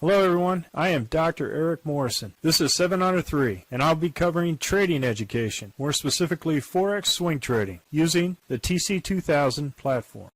Hello everyone, I am Dr. Eric Morrison. This is 7 Under 3, and I'll be covering trading education, more specifically Forex swing trading, using the TC2000 platform.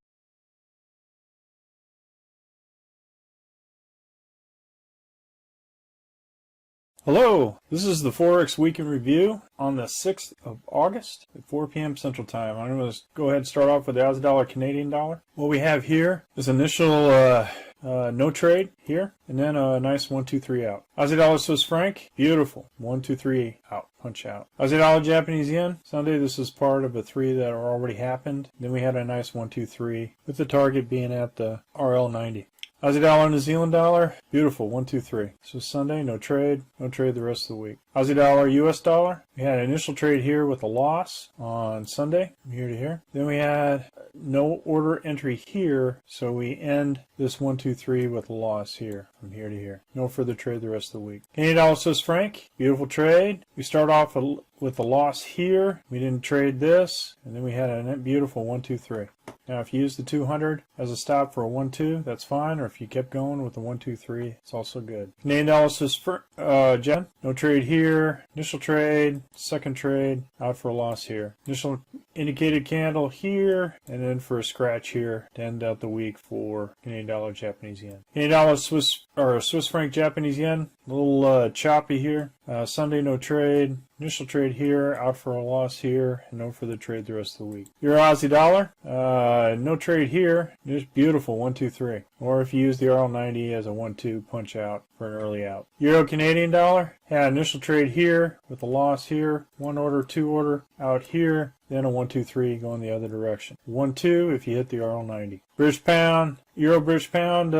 Hello, this is the Forex Week in Review on the 6th of August at 4 p.m. Central Time. I'm going to go ahead and start off with the Aussie dollar, Canadian dollar. What we have here is initial no trade here, and then a nice 1, 2, 3 out. Aussie dollar, Swiss franc, beautiful. 1, 2, 3 out, punch out. Aussie dollar, Japanese yen. Sunday, this is part of a 3 that already happened. Then we had a nice 1, 2, 3 with the target being at the RL90. Aussie dollar, New Zealand dollar, beautiful, 1, 2, 3. So Sunday, no trade the rest of the week. Aussie dollar, US dollar, we had an initial trade here with a loss on Sunday, from here to here. Then we had no order entry here, so we end this 1, 2, 3 with a loss here, from here to here. No further trade the rest of the week. Canadian dollar, Swiss franc, beautiful trade. We start off with a loss here. We didn't trade this, and then we had a beautiful 1, 2, 3. Now, if you use the 200 as a stop for a 1, 2, that's fine. Or if you kept going with the 1, 2, 3, it's also good. Canadian dollar, Swiss yen, no trade here. Initial trade, second trade, out for a loss here. Initial indicated candle here, and then for a scratch here to end out the week for Canadian dollar, Japanese yen. Canadian dollar, Swiss franc, Japanese yen, a little choppy here. Sunday, no trade. Initial trade here, out for a loss here, and no further trade the rest of the week. Euro Aussie dollar, no trade here, just beautiful 1, 2, 3. Or if you use the RL90 as a 1, 2 punch out for an early out. Euro Canadian dollar, had initial trade here with a loss here, 1 order, 2 order, out here, then a 1, 2, 3 going the other direction. 1, 2 if you hit the RL90. British pound, Euro British pound,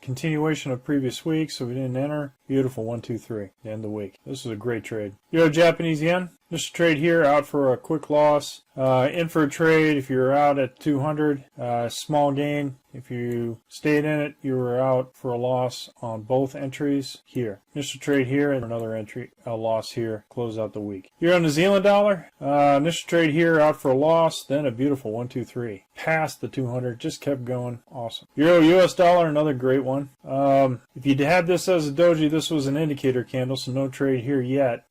continuation of previous week, so we didn't enter. Beautiful 1, 2, 3, the end of the week. This is a great trade. Euro Japanese yen, initial trade here, out for a quick loss. In for a trade if you're out at 200, small gain. If you stayed in it, you were out for a loss on both entries here. Initial trade here and another entry, a loss here, close out the week. Euro New Zealand dollar, initial trade here, out for a loss, then a beautiful 1, 2, 3. Past the 200, just kept going, awesome. Euro US dollar, another great one. If you had this as a doji, this was an indicator candle, so no trade here yet.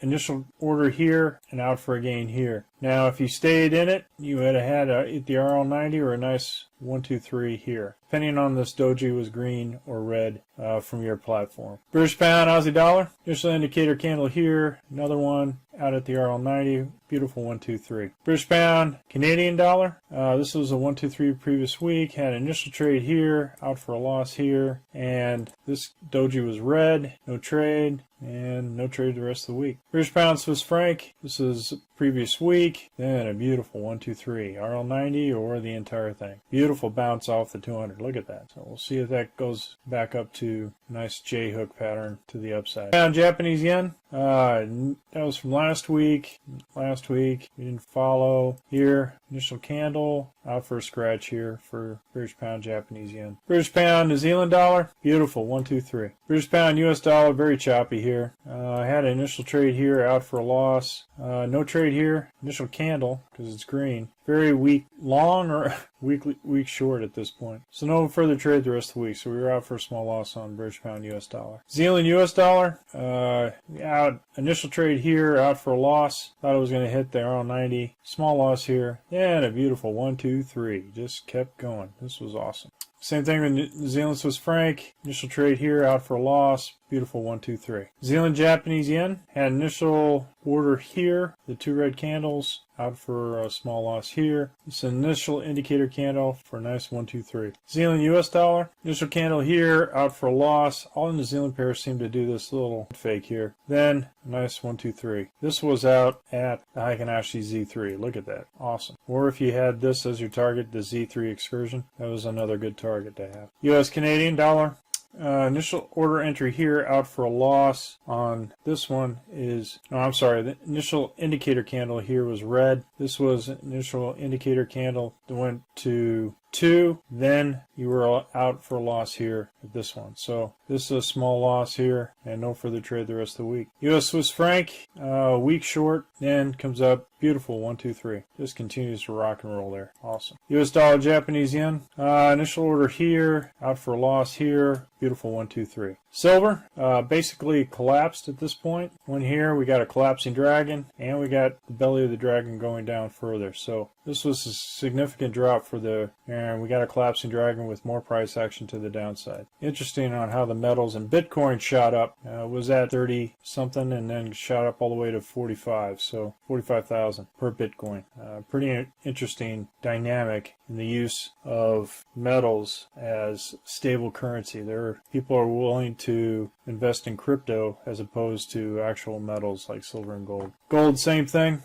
Initial order here and out for a gain here. Now, if you stayed in it, you would have had the RL90 or a nice 1, 2, 3 here, depending on this doji was green or red from your platform. British pound, Aussie dollar, initial indicator candle here, another one out at the RL90, beautiful 1, 2, 3. British pound, Canadian dollar, this was a 1, 2, 3 previous week, had an initial trade here, out for a loss here, and this doji was red, no trade, and no trade the rest of the week. British pound, Swiss franc, this is previous week, then a beautiful 1, 2, 3, RL90 or the entire thing. Beautiful bounce off the 200, look at that. So we'll see if that goes back up to a nice J-hook pattern to the upside. Pound Japanese yen, that was from last week. We didn't follow here. Initial candle, out for a scratch here for British pound, Japanese yen. British pound, New Zealand dollar, beautiful 1, 2, 3. British pound, US dollar, very choppy here. I had an initial trade here, out for a loss. No trade here. Initial candle, because it's green. Very weak long or week short at this point. So no further trade the rest of the week. So we were out for a small loss on British pound, US dollar. Zealand US dollar, out initial trade here, out for a loss. Thought it was going to hit the RL90. Small loss here. And a beautiful 1, 2, 3. Just kept going. This was awesome. Same thing with New Zealand Swiss franc. Initial trade here, out for a loss. Beautiful 1, 2, 3. New Zealand Japanese yen had initial order here. The 2 red candles, out for a small loss here. It's an initial indicator candle for a nice 1, 2, 3. New Zealand US dollar, initial candle here, out for a loss. All New Zealand pairs seem to do this little fake here. Then a nice 1, 2, 3. This was out at the Heikin-Ashi Z3. Look at that, awesome. Or if you had this as your target, the Z3 excursion, that was another good target to have. US Canadian dollar. Initial order entry here, out for a loss on this one is, no, I'm sorry, the initial indicator candle here was red. This was an initial indicator candle that went to 2, then you were out for a loss here at this one. So this is a small loss here and no further trade the rest of the week. US Swiss franc, week short, then comes up beautiful 1, 2, 3. Just continues to rock and roll there. Awesome. US dollar Japanese yen, initial order here, out for a loss here, beautiful 1, 2, 3. Silver basically collapsed at this point. One here, we got a collapsing dragon, and we got the belly of the dragon going down further. So this was a significant drop for the, and we got a collapsing dragon with more price action to the downside. Interesting on how the metals and Bitcoin shot up. Was at 30 something and then shot up all the way to 45. So 45,000 per Bitcoin. Pretty interesting dynamic in the use of metals as stable currency. People are willing to invest in crypto as opposed to actual metals like silver and gold. Gold, same thing.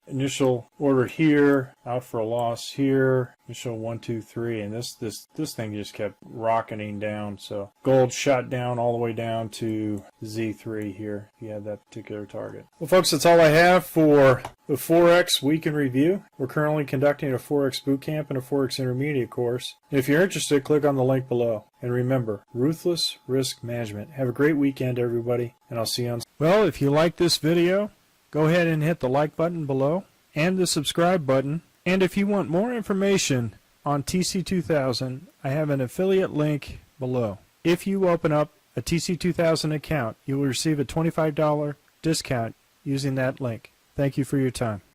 Initial order here, out for a loss here. Initial 1, 2, 3, and this thing just kept rocketing down. So gold shot down all the way down to Z3 here. If you had that particular target. Well, folks, that's all I have for the Forex Week in Review. We're currently conducting a Forex Bootcamp and a Forex Intermediate course. If you're interested, click on the link below. And remember, ruthless risk management. Have a great weekend, everybody, and I'll see you on. Well, if you like this video, go ahead and hit the like button below and the subscribe button. And if you want more information on TC2000, I have an affiliate link below. If you open up a TC2000 account, you will receive a $25 discount using that link. Thank you for your time.